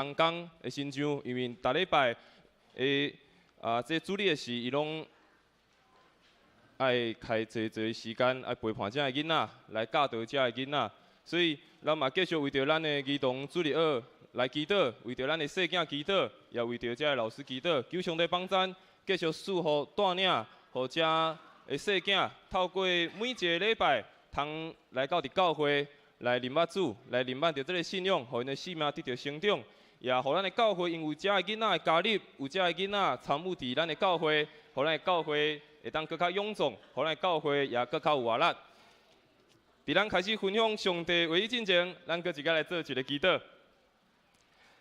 红工的新章，因为逐礼拜这主日的时，伊拢爱开侪时间来陪伴遮个囡仔，来教导遮个囡仔，所以咱嘛继续为着咱的儿童主日学来祈祷，为着咱的细囝祈祷，也为着遮个老师祈祷，求上帝帮咱继续赐福带领，互遮的细囝透过每一个礼拜，通来到伫教会来认捌主，来认捌着这个信仰，互因的生命得到成长。也互咱的教会，因为遮个囡仔的加入，有遮个囡仔参与伫咱的教会，互咱的教会会当更较臃肿，互咱的教会也更较有活力。伫咱开始分享上帝话语之前，咱搁一个来做一个祈祷。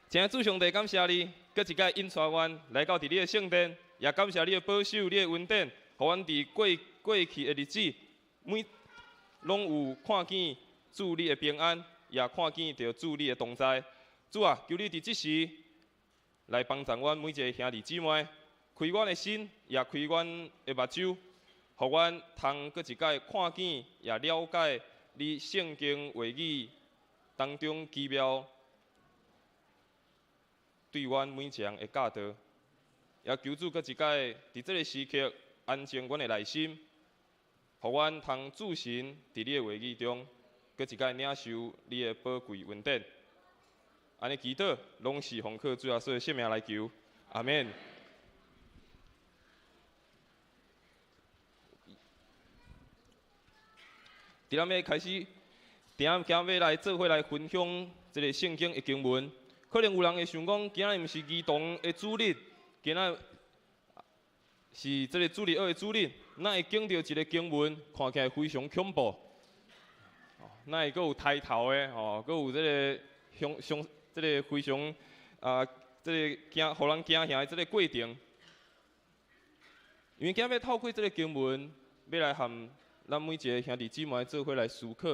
请主上帝感谢你，搁一个引带阮来到伫你的圣殿，也感谢你的保守、你的恩典，互阮伫过去的日子，拢有看见主你的平安，也看见着主你的同在。主啊，求你伫即时来帮助阮每一个兄弟姊妹，开阮的心，也开阮的目睭，互阮通搁一摆看见，也了解你圣经话语当中奇妙对阮每一项的教导。也求主搁一摆伫这个时刻安静阮的内心，互阮通自信伫你的话语中，搁一摆领受你的宝贵恩典。安尼祈祷，拢是奉靠主耶稣的圣名来求，阿免。伫咱要开始，今要来做伙来分享这个圣经的经文。可能有人会想讲，今仔毋是儿童的主日，今仔是这个主日学的主日，咱会见到一个经文，看起来非常恐怖。咱会阁有抬头的，阁有这个这个非常这个惊，互人惊吓的这个过程。因为今日要透过这个经文，要来和咱每一个兄弟姊妹做伙来思考。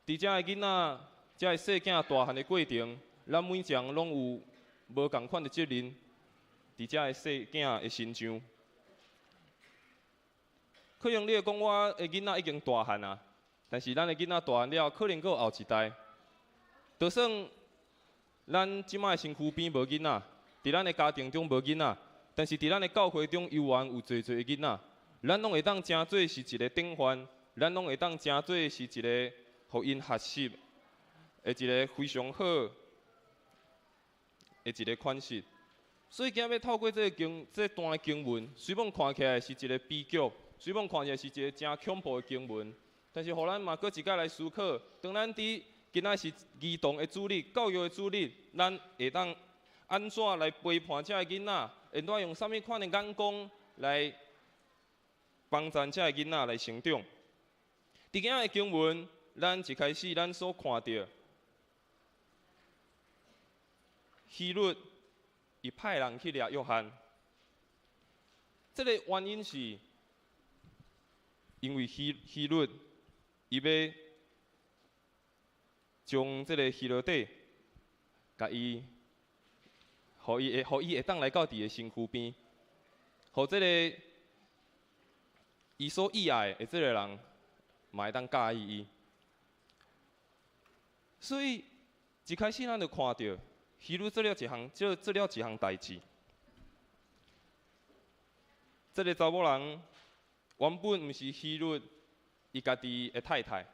伫遮个囡仔、遮个细囝大汉的过程，咱每一项拢有无共款的责任。伫遮个细囝的身上，可能你会讲我的囡仔已经大汉啊，但是咱的囡仔大汉了，可能阁有后一代。就算咱即摆身躯边无囡仔，伫咱的家庭中无囡仔，但是伫咱的教会中犹原有侪的囡仔，咱拢会当诚做是一个典范，咱拢会当诚做是一个互因学习的一个非常好的一个款式。所以今日要透过这段的经文，虽然看起来是一个悲剧，虽然看起来是一个真恐怖的经文，但是互咱嘛搁一摆来思考，当咱伫今仔是儿童的主日、教育的主日，咱会当安怎来陪伴遮个囡仔？会当用啥物款的眼光来帮助遮个囡仔来成长？伫今仔的经文，咱一开始咱所看到，希律伊派人去掠约翰，这个原因是因为希律伊要将这个希罗底，甲伊，互伊会当来到伫个身躯边，互这个伊所意爱的这个人，嘛会当介意伊。所以一开始咱就看到希律做了一项代志。这个查某人原本毋是希律伊家己的太太。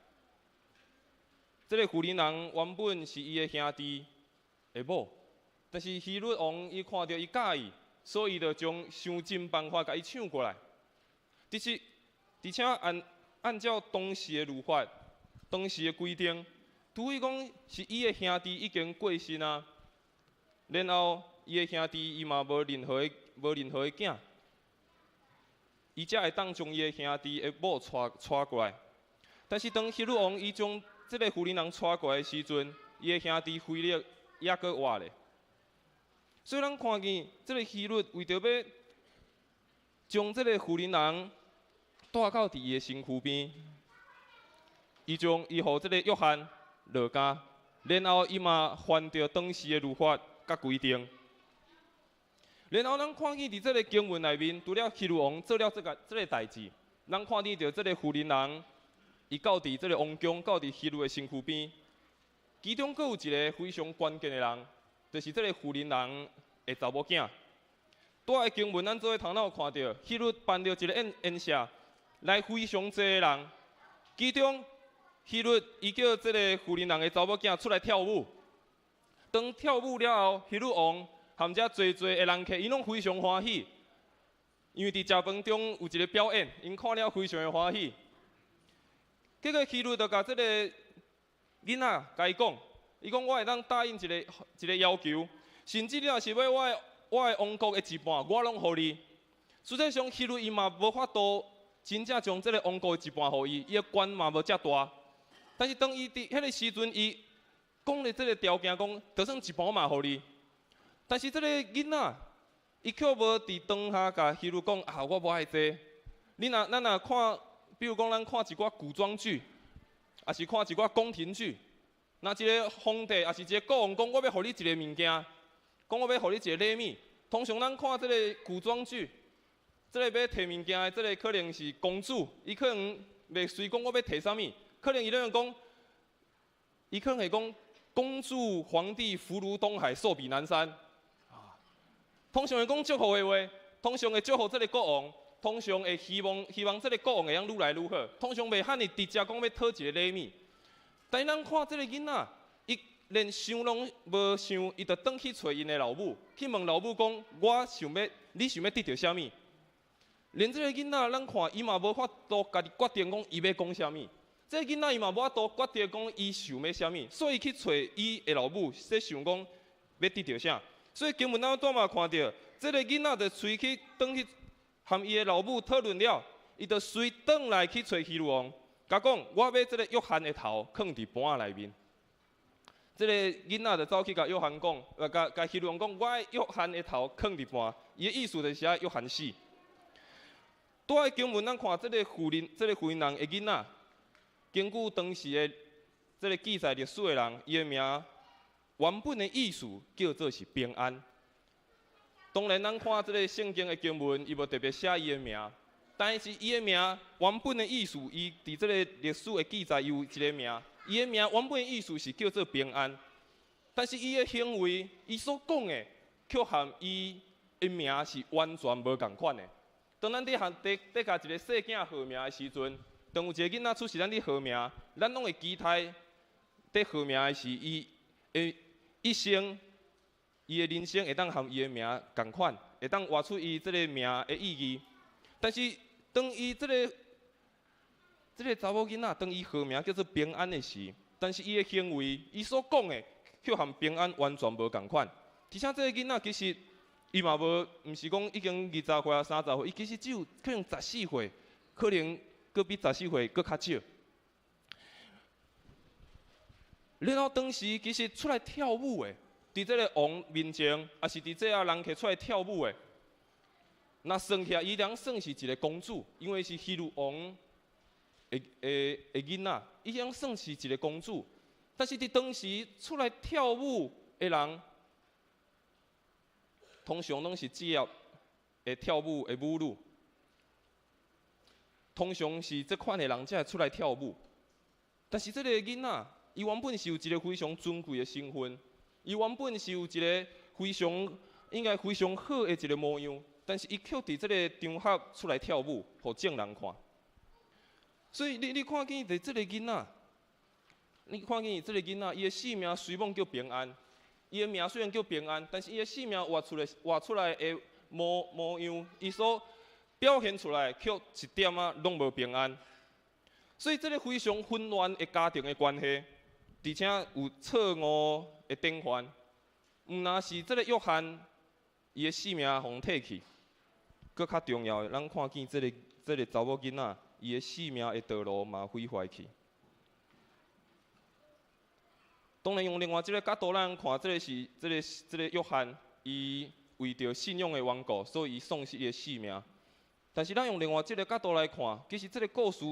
这个妇人人原本是伊的兄弟的某，但是希律王伊看到伊介意，所以就将想尽办法甲伊抢过来。而且按照当时的律法、当时的规定，除非讲是伊的兄弟已经过身啊，然后伊的兄弟伊嘛无任何的囝，伊才会当将伊的兄弟的某带过来。但是当希律王伊将这个妇人人带过来的时阵，伊的兄弟腓力也阁活咧。所以咱看见这个希律为着要将这个妇人人带到伫伊的身躯边，伊互这个约翰落家，然后伊嘛犯着当时的律法甲规定。然后咱看见伫这个经文内面，除了希律王做了这个代志，咱看见着这个妇人人。伊到伫这个王宫，到伫希律的身躯边，其中阁有一个非常关键的人，就是这个富人人的查某囝。带的经文，咱做伙头脑看到，迄日办着一个宴社，来非常济的人，其中迄日伊叫这个富人人的查某囝出来跳舞。当跳舞了后，迄日王含遮济的人客，伊拢非常欢喜，因为伫食饭中有一个表演，因看了非常的欢喜。结果迄日就甲这个囡仔甲伊讲，伊讲我会当答应一个要求，甚至你若是要我的王国的一半，我拢互你。实际上，迄日伊嘛无法度真正将这个王国的一半互伊，伊的官嘛无遮大。但是当伊伫迄个时阵，伊讲的这个条件讲，就算一半嘛互你。但是这个囡仔，伊却无伫当下甲迄日讲啊，我无爱这。咱若看，比如讲咱看一寡古装剧，也是看一寡宫廷剧，若一个皇帝，也是一个国王讲，我要互你一个物件，讲我要互你一个礼物。通常咱看这个古装剧，这个要摕物件的，这个可能是公主，伊可能袂随讲我要摕啥物，可能伊咧讲，伊可能会讲公主皇帝福如东海，寿比南山。通常会讲祝福的话，通常会祝福这个国王，通常会希望这个国王会当愈来愈好，通常袂喊你直接讲要讨一个礼物。但是咱看这个囡仔，伊连想拢无想，伊就转去找因的老母，去问老母讲：你想要得到啥物？连这个囡仔，咱看伊嘛无法度家己决定讲伊要讲啥物。这个囡仔伊嘛无法度决定讲伊想要啥物，所以去找伊的老母，在想讲要得到啥。所以经文咱拄嘛看到，这个囡仔就随去转去，和伊的老母讨论了，伊就随转来去找希律王，甲讲我要这个约翰的头放伫盘仔内面。这个囡仔就走去甲约翰讲，甲希律王讲，我约翰的头放伫盘，伊的意思就是约翰死。拄个经文咱看这个妇人人的囡仔，根据当时的这个记载历史的人，伊的名。原本的意思叫做是平安。当然，咱看这个圣经的经文，伊无特别写伊的名，但是伊的名原本的意思，伊伫这个历史的记载有一个名，伊的名原本的意思是叫做平安。但是伊的行为，伊所讲的，却和伊的名是完全无共款的。当咱伫甲一个细囝号名的时阵，当有一个囡仔出世，咱伫号名，咱拢会期待伫号名的是伊一生，伊的人生会当和伊的名共款，会当活出伊这个名的意义。但是当伊这个查某囡仔，当伊号名叫做平安的时，但是伊的行为，伊所讲的却和平安完全无共款。而且这个囡仔其实伊嘛毋是讲已经20岁啊30岁，伊其实只有可能14岁，可能佫比14岁佫较少。然后当时其实出来跳舞的，伫这个王面前，也是伫这啊人客出来跳舞的，那算起来伊当算是一个公主，因为是希律王的囡仔，伊当算是一个公主。但是伫当时出来跳舞的人，通常拢是职业的跳舞的舞女，通常是这款的人才会出来跳舞。但是这个囡仔，伊原本是有一个非常尊贵的身份，伊原本是有一个应该非常好的一个模样，但是伊却伫这个场合出来跳舞，互众人看。所以你看见的这个囡仔，伊的性命虽然叫平安，伊的名虽然叫平安，但是伊的性命活出来的模样，伊所表现出来却一点啊拢无平安。所以这个非常混乱的家庭的关系。而且有错误的典范，毋但是这个约翰伊的性命互摕去，搁较重要的，咱看见这个查某囡仔伊的性命的道路嘛毁坏去。当然用另外一个角度，咱看这个约翰，伊为着信仰的缘故，所以伊丧失伊的性命。但是咱用另外一个角度来看，其实这个故事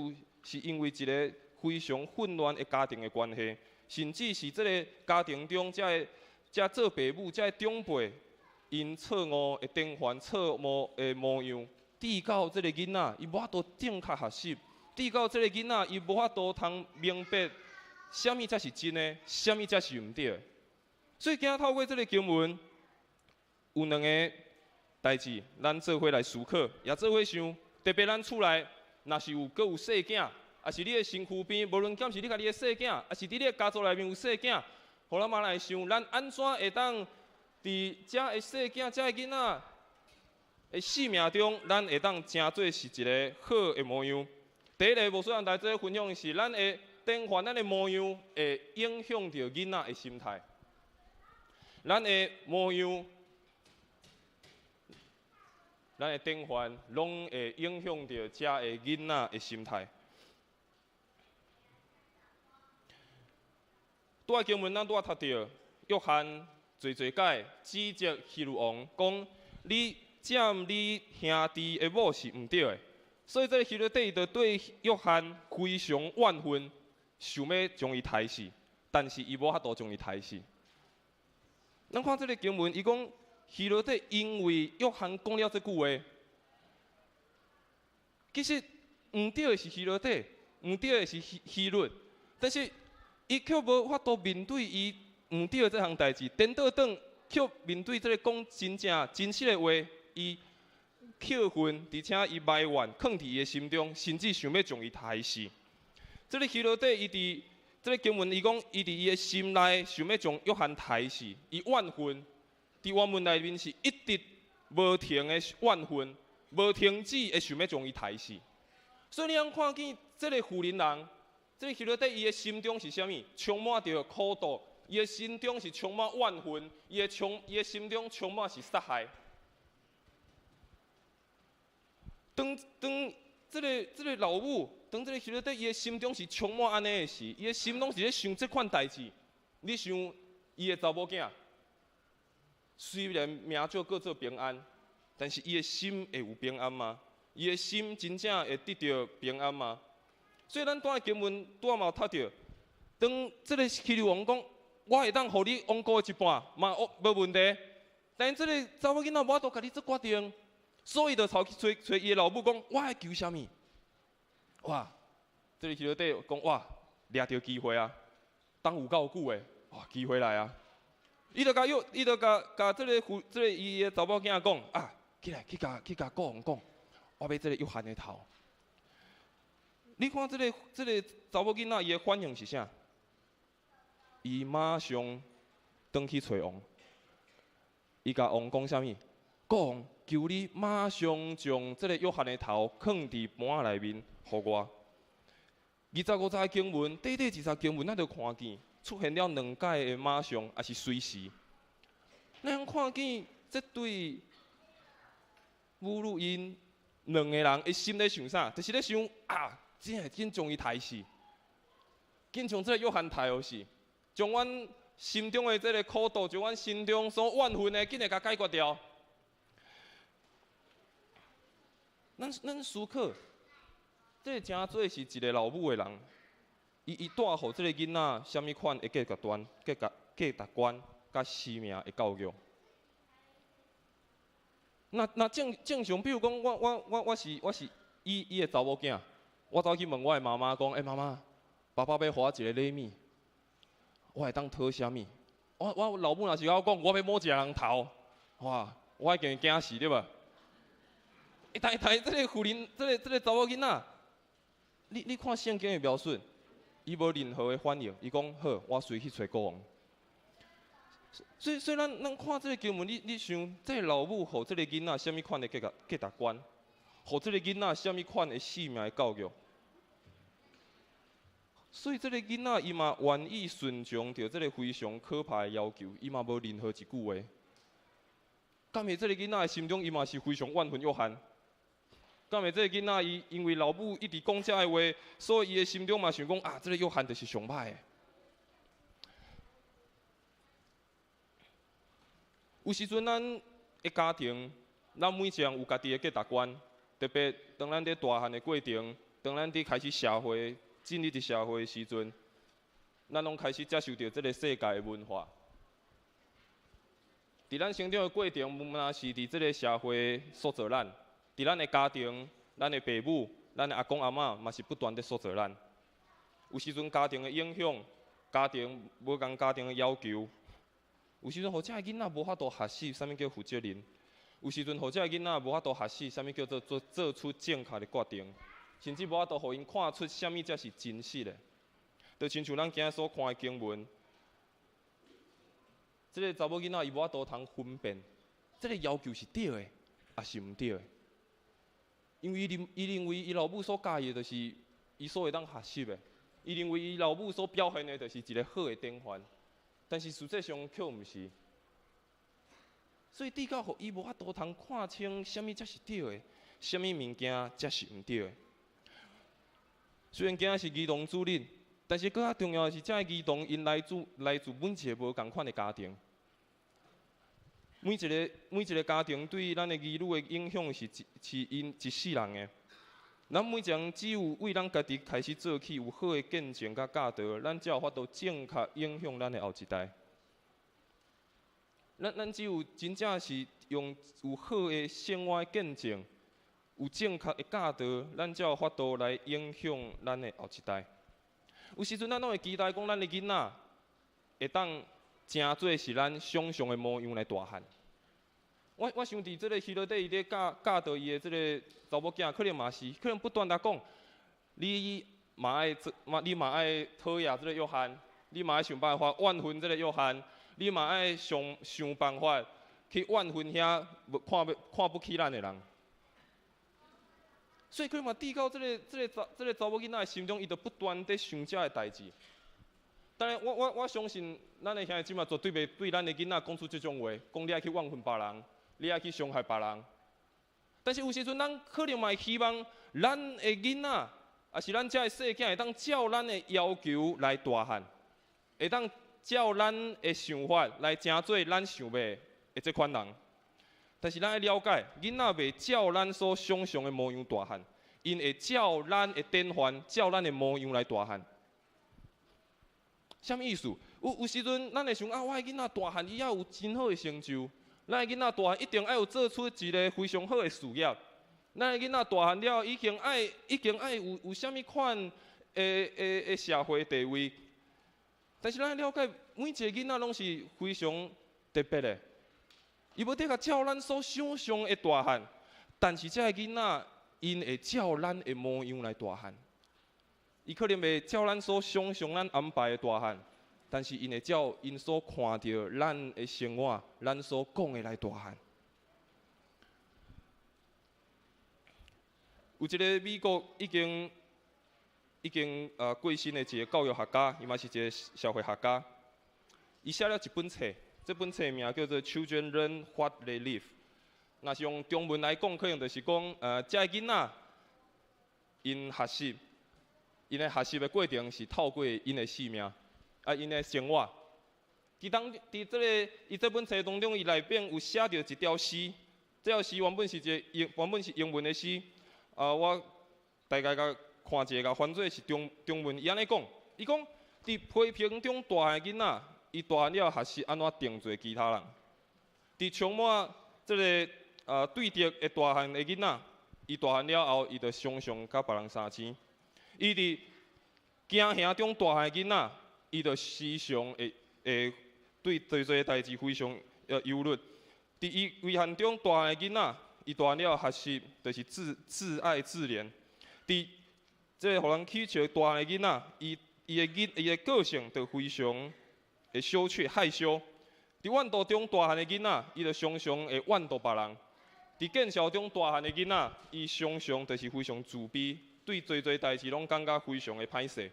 是因为一个非常混乱的家庭的关系。甚至是这个家庭中，这做爸母、这长辈，因错误的典范、错误的模样，致到这个囡仔，伊无法度正确学习；致到这个囡仔，伊无法度通明白什么才是真的，什么才是唔对的。所以今仔透过这个经文，有两个代志，咱做伙来思考，也做伙想。特别咱厝内，若是阁有细囝，也是你的身躯边，无论敢是你家己的细囝，也是你的家族内面有细囝，互咱嘛来想，咱安怎会当伫遮的细囝、遮的囡仔的生命中，咱会当成做是一个好的模样。第一个，无需要来做分享的是，咱的典范，咱的模样会影响着囡仔的心态。咱的模样。咱的典范，拢会影响着遮的囡仔的心态。拄仔经文咱拄仔读到，约翰最解指责希律王，讲你占你兄弟的某是毋对的。所以这个希律帝就对约翰非常怨愤，想要将伊杀死，但是伊无法度将伊杀死。咱看这个经文，伊讲。希律帝因为约翰讲了这句话，其实唔对的是希律帝，唔对的是希律，但是伊却无法度面对伊唔对的这项代志，颠倒转却面对这个讲真正真实的话，伊气愤，而且伊埋怨，藏伫伊的心中，甚至想要将伊杀死。这个希律帝，伊伫这个经文，伊讲伊伫伊的心内想要将约翰杀死，伊怨愤。伫原文内面是一直无停的怨愤，无停止的想要将伊杀死。所以你通看见这个富人人，这个希律帝伊的心中是啥物？充满着苦毒，伊的心中是充满怨愤，伊的心中充满是杀害。当这个老母，当这个希律帝伊的心中是充满安尼的时，伊的心拢是咧想这款代志。你想伊的查某囝？虽然命照过做平安，但是伊的心会有平安吗？伊的心真正会得到平安吗？所以咱拄仔经文拄仔嘛有读到，当这个希律王讲，我会当互你王国一半，嘛无问题。但这个查某囡仔无法度家己做决定，所以就找伊的老母讲，我爱求啥物？哇！这个希律帝讲，哇，掠到机会啊！当有够久的，哇，机会来啊！伊就甲这个伊的查某囝讲啊，起来去甲国王讲，我要这个约翰的头。你看这个查某囡仔伊的反应是啥？伊马上转去找王，伊甲王讲啥物？国王求你马上将这个约翰的头放伫盘内面，互我。25章经文，短20经文，咱就看见。出现了两届的马上，也是随时。咱看见这对母女因两个人的心咧想啥？就是咧想啊，真系紧将伊杀死，紧将这个约翰杀死，将阮心中的这个苦毒，将阮心中所怨愤的，紧来甲解决掉。咱思考，这真做是一个老母的人。伊带互即个囡仔什物款的价值观、甲生命的教育。那正常，比如讲，我是伊的查某囝，我走去问我的妈妈讲，妈妈，爸爸要互我一个礼物，我会当讨啥物？我老母若是甲我讲，我要摸一个人头，哇，我已经惊死对吧？但这个妇人，这个查某囡仔，你看圣经的描述。伊无任何的反应，伊讲好，我随去找国王。所以咱看这个经文，你想，这个老母互这个囡仔什么款的价值观，互这个囡仔什么款的生命的教育。所以这个囡仔伊嘛愿意顺从着这个非常可怕的要求，伊嘛无任何一句话。敢会这个囡仔的心中伊嘛是非常怨愤约翰。敢会这个囡仔伊因为老母一直讲这个话，所以伊的心中嘛想讲啊，这个约翰就是上歹的。有时阵咱的家庭，咱每一个人有家己的价值观，特别当咱伫大汉的过程，当咱伫开始社会进入伫社会的时阵，咱拢开始接受到这个世界的文化。伫咱成长的过程，毋但是伫这个社会塑造咱。伫咱的家庭、咱的父母、咱的阿公阿嬷，嘛是不断地塑造咱。有时阵家庭的影响，家庭无共家庭的要求，有时阵互遮个囡仔无法度学习啥物叫负责任，有时阵互遮个囡仔无法度学习啥物叫做出正确的决定，甚至无法度互因看出啥物才是真实的。就亲像咱今日所看的经文，即个查某囡仔伊无法度通分辨，即个要求是对的，还是毋对的。因为伊认为伊老母所教伊的，就是伊所会当学习的；伊认为伊老母所表现的，就是一个好的典范。但是实际上却毋是。所以至到互伊无法度通看清啥物才是对的，啥物物件才是毋对的。虽然今仔是儿童主日，但是更较重要的是，这个儿童因来自每一个无共款的家庭。每一个家庭对咱的儿女的影响是因一世人的。咱每一个人只有为咱家己开始做起，有好的见证甲教导，咱才有法度正确影响咱的后一代。咱只有真正是用有好的生活见证，有正确的教导，咱才有法度来影响咱的后一代。有时阵咱拢会期待讲，咱的囡仔会当真做是咱想象的模样来大汉。我想伫即个希罗底伊咧教导伊的即个查某囝，可能嘛是，可能不断地讲，你嘛爱讨厌即个约翰，你嘛爱想办法怨恨即个约翰，你嘛爱想办法去怨恨遐看不起咱的人。所以可能嘛，递到即个查某囡仔的心中，伊就不断地想遮个代志。当然，我相信咱的兄弟姊妹绝对袂对咱的囡仔讲出即种话，讲你爱去怨恨别人。你爱去伤害别人，但是有时阵咱可能嘛会希望咱的囡仔，也是咱遮的细囝，会当照咱的要求来大汉，会当照咱的想法来成做咱想要的这款人。但是咱要了解，囡仔袂照咱所想象的模样大汉，因会照咱的典范，照咱的模样来大汉。什么意思？有时阵咱会想啊，我的囡仔大汉，伊也有真好的成就。咱的囡仔大汉一定要有做出一个非常好的事业。咱的囡仔大汉了，已经爱有啥物款的社会地位。但是咱了解，每一个囡仔拢是非常特别的。伊无得甲照咱所想象的大汉，但是这个囡仔因会照咱的模样来大汉。伊可能袂照咱所想象咱安排的大汉。但是因会照因所看到咱的生活，咱所讲的来大汉。有一个美国已经过身的一个教育学家，伊嘛是一个社会学家。伊写了一本册，这本册名叫做《Children Learn What They Live》。若是用中文来讲，可能就是讲，这个囡仔因学习，因的学习的过程是透过因的生命。因的生活，伊这本册当中，伊内面有写着一条诗，这条诗原本是英文的诗，我大概甲看一下，翻做是中文。伊安尼讲，伊讲伫批评中大汉的囡仔，伊大汉了学习安怎定罪其他人；伫充满这个对敌的大汉的囡仔，伊大汉了后，伊就常常甲别人相争；伊伫惊吓中大汉的囡仔。伊就时常会对做个代志非常忧虑。伫伊危险中大汉的囡仔，伊大汉了学习就是自爱自怜。伫即个互人乞笑大汉的囡仔，伊的个性就非常会羞怯害羞。伫怨妒中大汉的囡仔，伊就常常会怨妒别人。伫见笑中大汉的囡仔，伊常常就是非常自卑，对做代志拢感觉非常的歹势。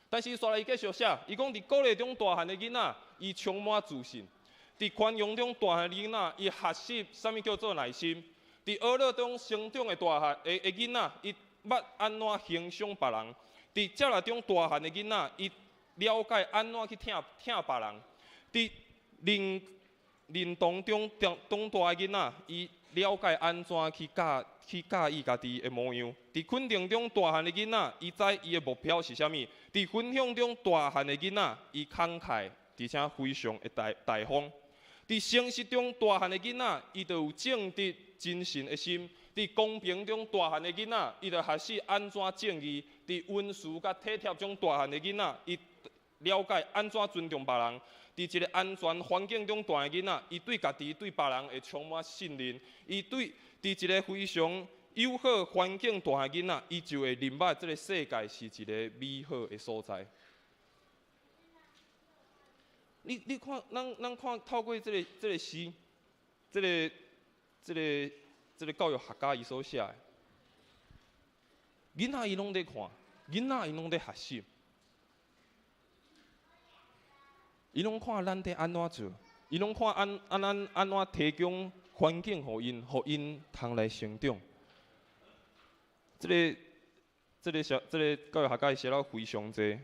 但是刷来伊继续写，伊讲伫鼓励中大汉的囡仔，伊充满自信；伫宽容中大汉的囡仔，伊学习啥物叫做耐心；伫恶乐中成长的大汉的囡仔，伊捌安怎欣赏别人；伫接纳中大汉的囡仔，伊了解安怎去疼别人；伫认同中大的囡仔，伊了解安怎去介意家己的模样。伫肯定中大汉的囡仔，伊知伊的目标是啥物；伫分享中大汉的囡仔，伊慷慨，而且非常的大方；伫诚实中大汉的囡仔，伊就有正直真诚的心；伫公平中大汉的囡仔，伊就学习安怎正义；伫温顺甲体贴中大汉的囡仔，伊了解安怎尊重别人，伫一个安全环境中大个囡仔，伊对家己、对别人会充满信任，伊对伫一个非常友好环境大个囡仔，伊就会认捌这个世界是一个美好的所在。你看，咱看透过这个诗，这个教育学家伊所写的，囡仔伊拢在看，囡仔伊拢在学习，伊拢看咱在安怎做，伊拢看安怎提供环境互因通来成长。这个教育学家写了非常多。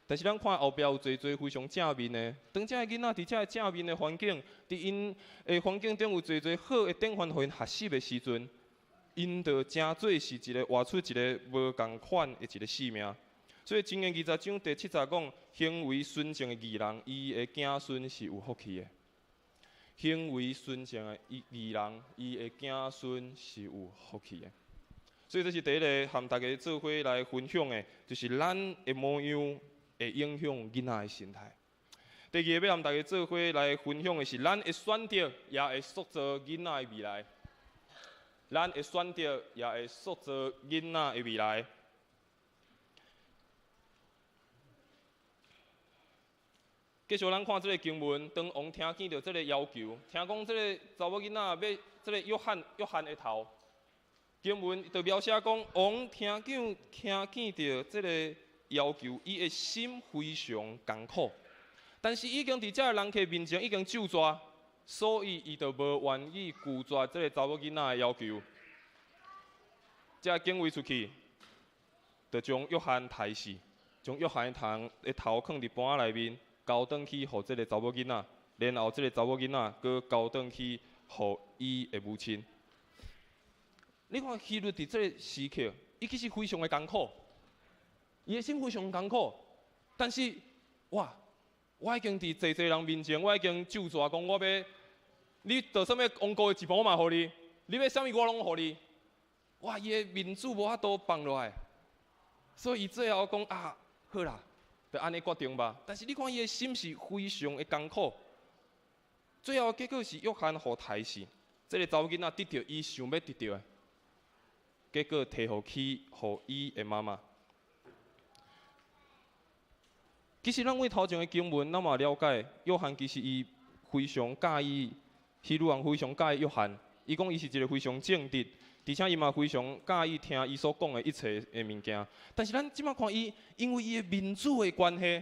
但是咱看后壁有侪非常正面的，当这个囡仔伫这正面的环境，伫因的环境中有侪好的典范，互因学习的时阵，因就真做是一个活出一个无共款的一个生命。所以箴言20章第7节讲，行为纯正的义人，伊的子孙是有福气的。行为纯正的义人，伊的子孙是有福气的。所以这是第一个，和大家做伙来分享的，就是咱的模样。会影响囡仔的心态。第二个要和大家做伙来分享的是，咱的选择也会塑造囡仔的未来。咱的选择也会塑造囡仔的未来。继续咱看这个经文，当王听见到这个要求，听讲这个查某囡仔要这个约翰的头，经文就描写讲，王听见到这个。要求伊的心非常艰苦，但是已经伫遮人客面前已经就抓，所以伊就无愿意拒绝这个查某囡仔的要求。遮警卫出去，就将约翰抬死，将约翰的头放伫盘仔内面，交转去互这个查某囡仔，然后这个查某囡仔佮交转去互伊的母亲。你看希律伫这个时刻，伊其实非常的艰苦。伊的心非常艰苦，但是哇，我已经伫济人面前，我已经就抓讲，我要你到什么王国的一半我嘛互你，你要啥物我拢互你。哇，伊的面子无法度放落来，所以伊最后讲啊，好啦，就安尼决定吧。但是你看伊的心是非常的艰苦，最后结果是约翰互杀死，这个查某囡仔得到伊想要得到的，结果摕互去互伊的妈妈。其实咱为头前的经文，咱嘛了解，约翰其实伊非常介意，希律王非常介意约翰。伊讲伊是一个非常正直，而且伊嘛非常介意听伊所讲的一切的物件。但是咱即马看伊，因为伊的民主的关系，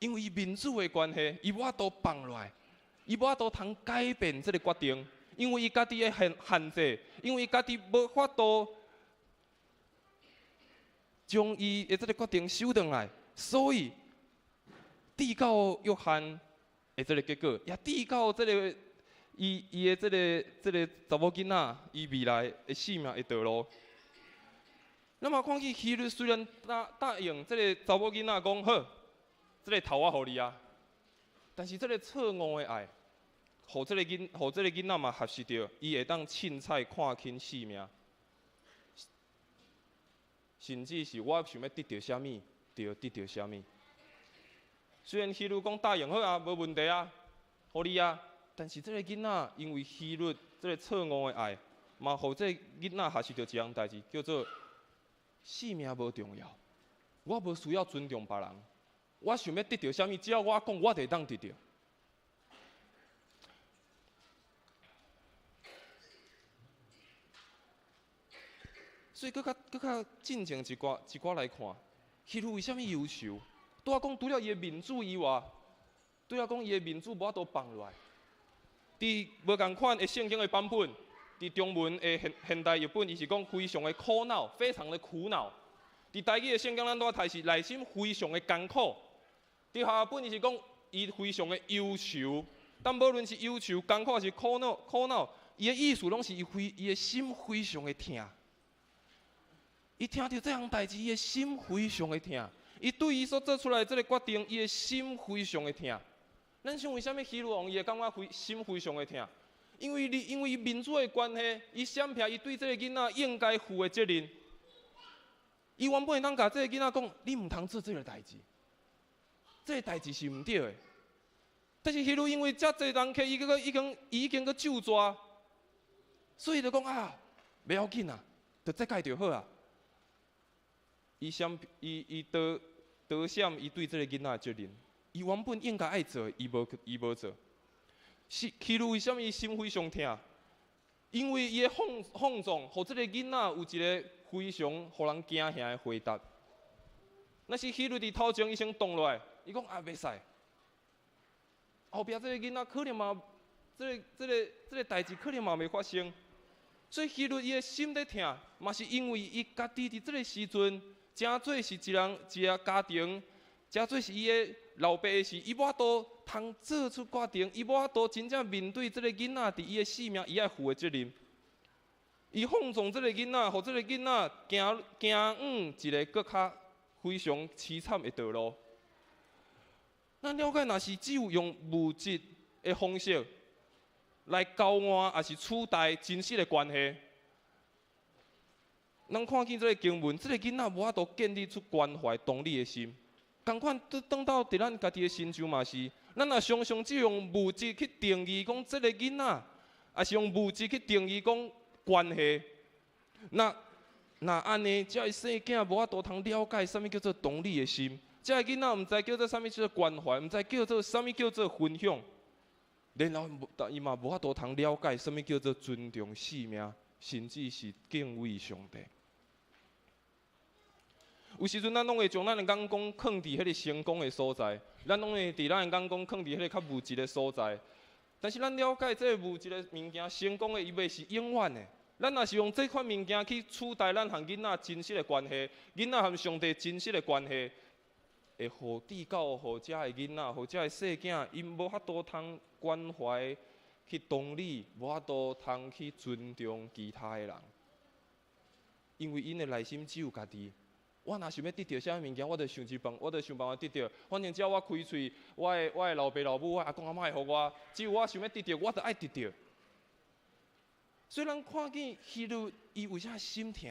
伊无法度放落来，伊无法度通改变这个决定，因为伊家己的限制，因为伊家己无法度将伊的这个决定收回来。所以，递到约翰的这个结果，也递到这个伊的这个查某囡仔伊未来的生命的道路。那么看起希律虽然答应这个查某囡仔讲好，这个头我互你啊，但是这个错误的爱，互这个囡仔嘛学习到，伊会当凊彩看轻性命，甚至是我想要得到啥物。就得到啥物？虽然希律讲答应好啊，无问题啊，互你啊，但是这个囡仔因为希律这个错误的爱，嘛，互这个囡仔学习到一样代志，叫做性命无重要。我无需要尊重别人，我想要得到啥物，只要我讲，我就会当得到。所以，搁较进前一寡来看。希律为虾米优秀？拄仔讲除了伊的民主以外，拄仔讲伊的民主无法度放落来。伫无共款的圣经的版本，伫中文的现代译本，伊是讲非常的苦恼，非常的苦恼。伫台语的圣经，咱拄仔睇是内心非常的艰苦。伫下本伊是讲伊非常的忧愁，但无论是忧愁、艰苦还是苦恼，伊的意思拢是伊的心非常的痛。伊听到这项代志，伊的心非常的痛。伊对伊所做出来的这个决定，伊的心非常的痛。咱想为什么希律王伊会感觉心非常的痛？因为民主的关系，伊闪避伊对这个囡仔应该负的责任。伊原本会当甲这个囡仔讲，你唔通做这个代志。这个代志是毋对的。但是迄路因为遮侪人客，已经去救抓，所以就讲啊，袂要紧啊，就再改就好啊。伊得闪伊对这个囡仔责任，伊原本应该爱做，伊无做。是迄路为什么伊心非常痛？因为伊的放纵，互这个囡仔有一个非常互人惊吓的回答。那是迄路伫头前伊先动落来，伊讲啊袂使。后壁这个囡仔可能嘛，这个代志可能嘛袂发生。所以迄路伊的心在痛，嘛是因为伊家己伫这个时阵，真做是一个家庭，真做是伊的老爸的事，伊无法度通做出决定，伊无法度真正面对这个囡仔伫伊的性命，伊爱负的责任。伊放纵这个囡仔，互这个囡仔行往一个更较非常凄惨的道路。咱了解，若是只有用物质的方式来交换，还是取代真实的关系，咱看见这个经文，这个囡仔无法度建立出关怀、同理的心。同款，等到伫咱家己的心上嘛是，咱若常常只用物质去定义讲这个囡仔，还是用物质去定义讲关系，那安尼，这个细囝无法度通了解什么叫做同理的心。这个囡仔毋知叫做啥物叫做关怀，毋知叫做啥物叫做分享，然后伊嘛无法度通了解什么叫做尊重性命，甚至是敬畏上帝。有时阵咱拢会将咱的眼光放伫迄个成功的所在，咱拢会伫咱的眼光放伫迄个较物质的所在。但是咱了解这个物质的物件，成功的伊袂是永远的。咱若是用这款物件去取代咱和囡仔真实的关系，囡仔和上帝真实的关系。会互至到互遮的囡仔，互遮的细囝，因无法度通关怀去同理，无法度通去尊重其他的人，因为因的内心只有家己。我若想要得到啥物件，我就想办法得到。反正只要我开喙，我的老爸老母、我阿公阿妈会互我，只要我想要得到，我就爱得到。虽然看见迄路伊为啥心痛？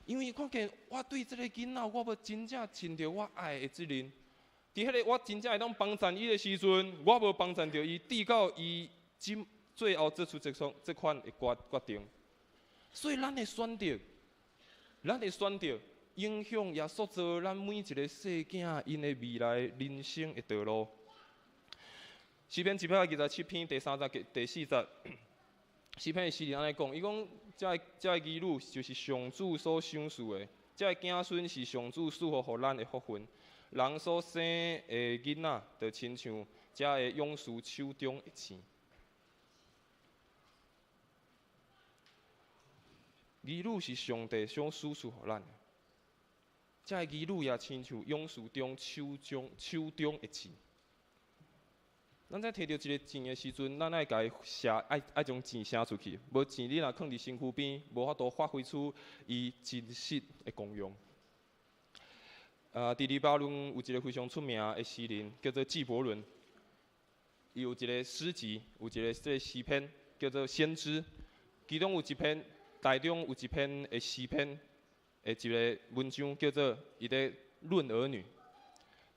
因为看见我对这个囡仔，我要真正尽着我爱的责任。伫迄个我真正会当帮衬伊的时阵，我无帮衬着伊，直到伊最后做出这款的决定。所以咱的选择，影响也塑造咱每一个细囝因的未来人生的道路。诗篇127篇第3节、第4节。诗篇的诗人安尼讲，伊讲这个儿女就是上主所赏赐的，这个子孙是上主赐予咱的福分。人所生的囡仔，就亲像这个勇士手中的星。儿女是上帝所赐予咱的，这个儿女也亲像勇士中手中的星。咱在摕到一个钱的时阵，咱爱甲伊爱将钱写出去，无钱你若放伫身躯边，无法度发挥出伊真实的功用。伫黎巴嫩有一个非常出名的诗人，叫做纪伯伦。伊有一个诗集，有一个这个诗篇叫做《先知》，其中有一篇，台中有一篇的诗篇的一个文章，叫做伊在论儿女。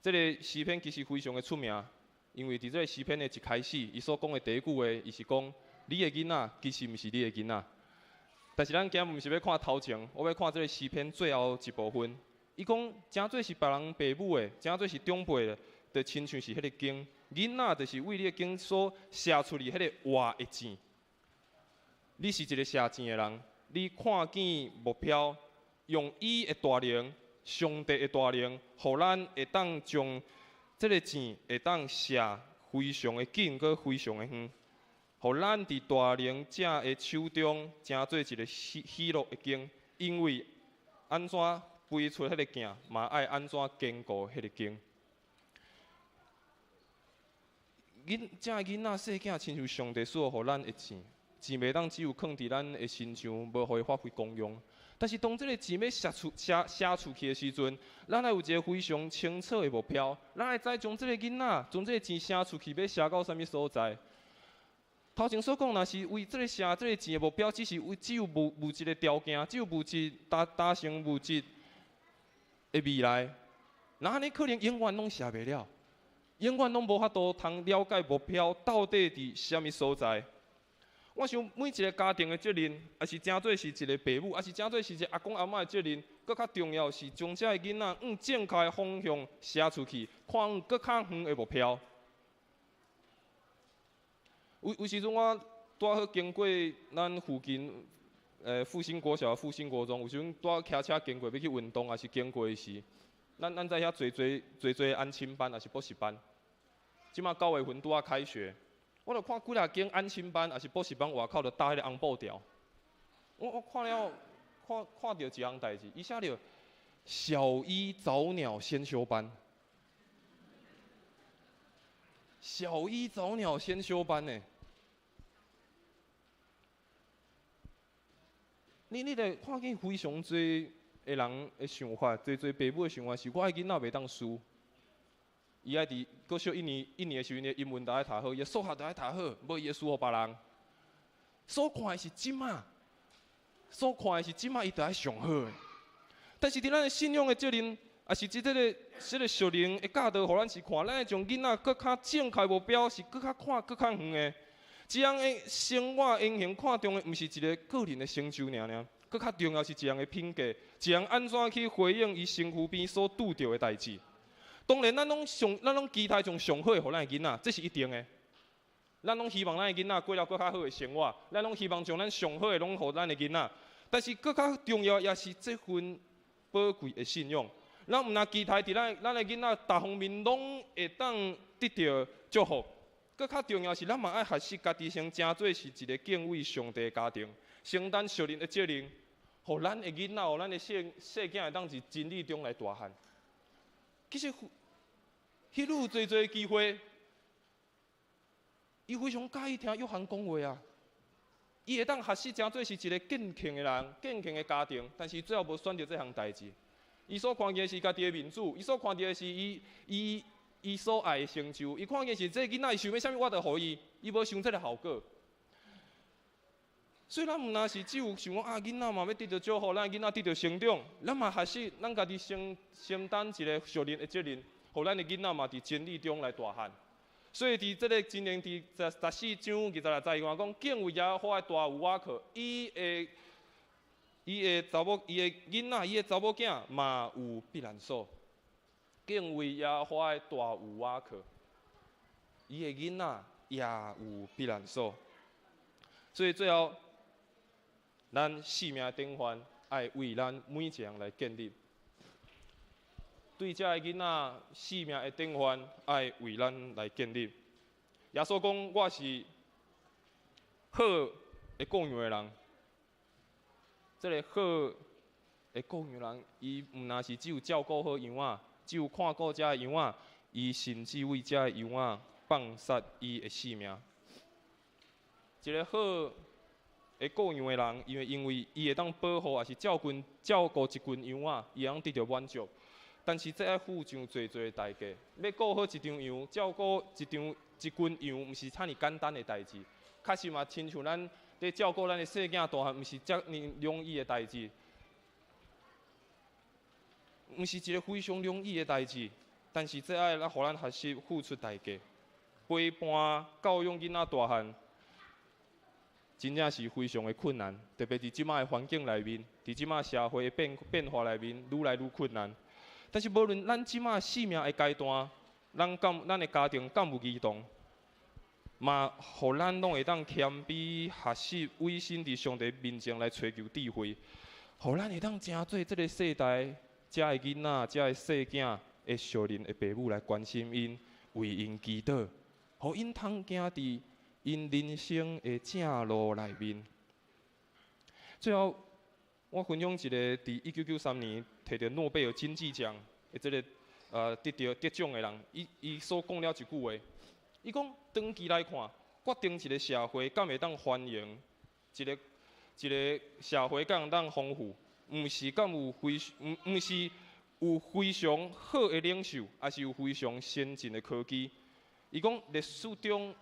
这个诗篇其实非常的出名。因为伫这个诗篇的一开始，伊所讲的第一句话，伊是讲你的囡仔其实毋是你的囡仔。但是咱今日毋是要看头前，我要看这个诗篇最后一部分。伊讲真做是别人父母的，真做是长辈的，就亲像是迄个经，囡仔就是为你的经所写出嚟迄个活的钱。你是一个写钱的人，你看见目标，用伊的大能，上帝的大能，互咱会当将这个钱会当写非常的紧，佮非常的远，互咱伫大能者的手中，成做一个喜乐的经。因为安怎飞出迄个镜，嘛爱安怎坚固迄个经。这囡仔细囝亲像上帝所予咱的钱，钱袂当只有放伫咱的身上，无互伊发挥功用。但是当这个钱要写出去的时阵，咱爱有一个非常清楚的目标，咱爱知将这个囡仔，将这个钱写出去，要写到啥物所在。头前所讲，若是为这个写这个钱的目标，只有物质的条件，只有物质达成物质的未来，那安尼可能永远拢写袂了，永远拢无法度通了解目标到底伫什么所在。我想每一个家庭的责任，也是真做是一个父母，也是真做是一个阿公阿嬷的责任。搁较重要是将这个囡仔往正确的方向写出去，看往搁较远的目标。有时阵我拄好经过咱附近复兴国小、复兴国中，有时阵拄好骑车经过要去运动，还是经过时，咱在遐做安亲班，还是补习班。即马9月份拄好开学。我著看几啊间安亲班，还是补习班，外口著搭迄个红布条。我看了，看到一项代志，伊写着“小一早鸟先修班”。小一早鸟先修班呢？你著看见非常侪个人的想法，侪爸母的想法是，我的囡仔袂当输。伊爱伫搁小一年的时阵，伊的英文著爱读好，伊的数学著爱读好，无伊会输互别人。所看的是即马，伊著爱上好的。但是伫咱的信仰的责任，也是即个属灵的教导，互咱是看，咱会将囡仔搁较正确目标，是搁较看搁较远的。这样的生活英雄看重的，毋是一个个人的成就尔，搁较重要是一样的品格，一样安怎去回应伊身躯边所拄着的代志。当然，咱拢期待从上好的，互咱的囡仔，这是一定的。咱拢希望咱的囡仔过了更较好的生活，咱拢希望将咱上好的拢互咱的囡仔。但是，更较重要也是这份宝贵的信仰。咱毋若期待伫咱的囡仔各方面拢会当得到祝福。更较重要是，咱嘛爱学习家己先真做是一个敬畏上帝的家庭，承担属灵的责任，互咱的囡仔、互咱的细囝会当伫真理中来大汉。其实，迄愈有侪机会，伊非常介意听约翰讲话啊。伊会当学习真做是一个敬虔的人、敬虔的家庭，但是最后无选择这项代志。伊所看见的是家己的民主，伊所看见的是伊所爱的成就，伊看见是这囡仔伊想要啥物，我著互伊，伊无想这个效果。所以咱毋若是只有想讲啊，囡仔嘛要得到祝福，咱囡仔得到成长，咱嘛学习咱家己承担一个属灵的责任，互咱的囡仔嘛伫真理中来大汉。所以伫这个今年伫14章26节，我讲敬畏耶和华的大有瓦克，伊的囡仔，伊的查某囝嘛有避难所。敬畏耶和华的大有瓦克，伊的囡仔也有避难所。所以最后，咱性命典范爱为咱每一项来建立。对这个囡仔性命的典范，爱为咱来建立。耶稣讲，我是好的羔羊的人。这个好的羔羊人，伊毋但是只有照顾好羊仔，只有看顾这个羊仔，伊甚至为这个羊仔放杀伊的性命。一个好的羔羊的人，因为伊会当保护，也是照顾一群羊仔，伊会当得到满足。但是这要付上侪的代价。要顾好一场羊，照顾一群羊，毋是遐尔简单的代志。确实嘛，亲像咱咧照顾咱的细囝大汉，毋是遮尔容易的代志，毋是一个非常容易的代志。但是这爱互咱学习付出代价，陪伴教养囡仔大汉，真正是非常的困难。特别伫即摆的环境内面，伫即摆社会的变化内面，愈来愈困难。但是无论咱即马生命的阶段，咱的家庭敢有移动，嘛，互咱拢会当谦卑学习，委身伫上帝面前来追求智慧，互咱会当真做这个世代，遮的囡仔、遮的细囝的属灵的父母来关心因，为因祈祷，互因通行伫因人生的正路内面。最后，我分享一个伫1993年摕到诺贝尔经济奖的这个得奖的人，伊所讲了一句话，伊讲长期来看，决定一个社会敢会当繁荣，一个社会敢会当丰富，毋是有非常好的领袖，还是有非常先进的科技。伊讲历史中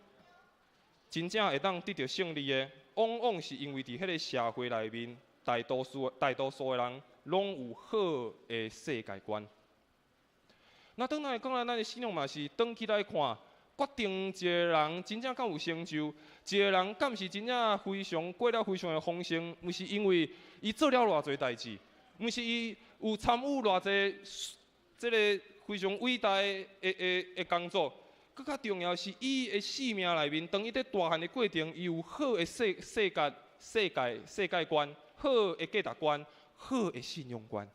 真正会当得到胜利的，往往是因为伫迄个社会内面。大多数的人拢有好的世界观，那当来讲咱的信仰嘛是转起来看，决定一个人真正敢有成就，一个人敢是真正非常过了非常的丰盛，毋是因为伊做了偌侪代志，毋是伊有参与偌侪即个非常伟大的工作。 更较重要是，伊的生命内面，当伊在大汉的过程，伊有好的世界观，好的价值观，好的信用观。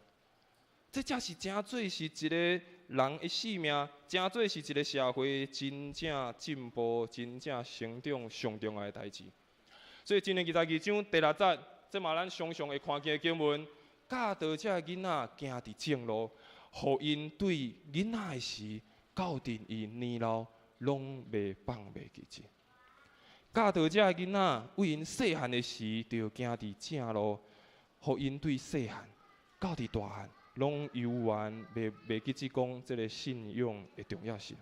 这才是真做是一个人的生命，真做是一个社会真正进步、真正成长上重要的代志。所以今年22章第6节，这嘛咱常常会看见的经文，教导这囡仔行伫正路，互因对囡仔的事。 到定伊年老，拢袂放袂记住。教导这囡仔为因细汉的时，就行伫正路，互因对细汉到伫大汉，拢犹原袂记住讲这个信仰的重要性。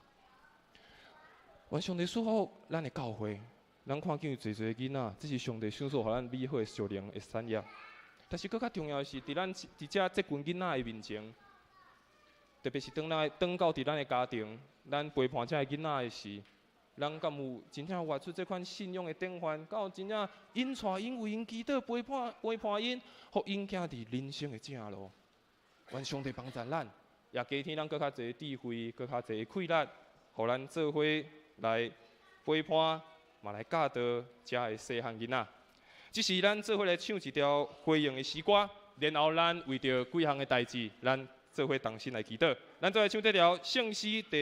愿上帝赐福咱的教会，咱看见有侪侪囡仔，这是上帝享受互咱美好的属灵的产业。但是更较重要的是，伫咱伫这群囡仔的面前。 特别是当到伫咱的家庭，咱陪伴这囡仔的时，咱敢有真正活出这款信仰的典范？敢有真正因带因为因祈祷陪伴因，互因行伫人生的正路？愿上帝帮助咱，也加添咱更较侪智慧，更较侪气力，互咱做伙来陪伴，嘛来教导这的细汉囡仔。只是咱做伙来唱一条回应的诗歌，然后咱为着几项的代志，咱。 做伙同心来祈祷，咱再来唱这条圣诗第。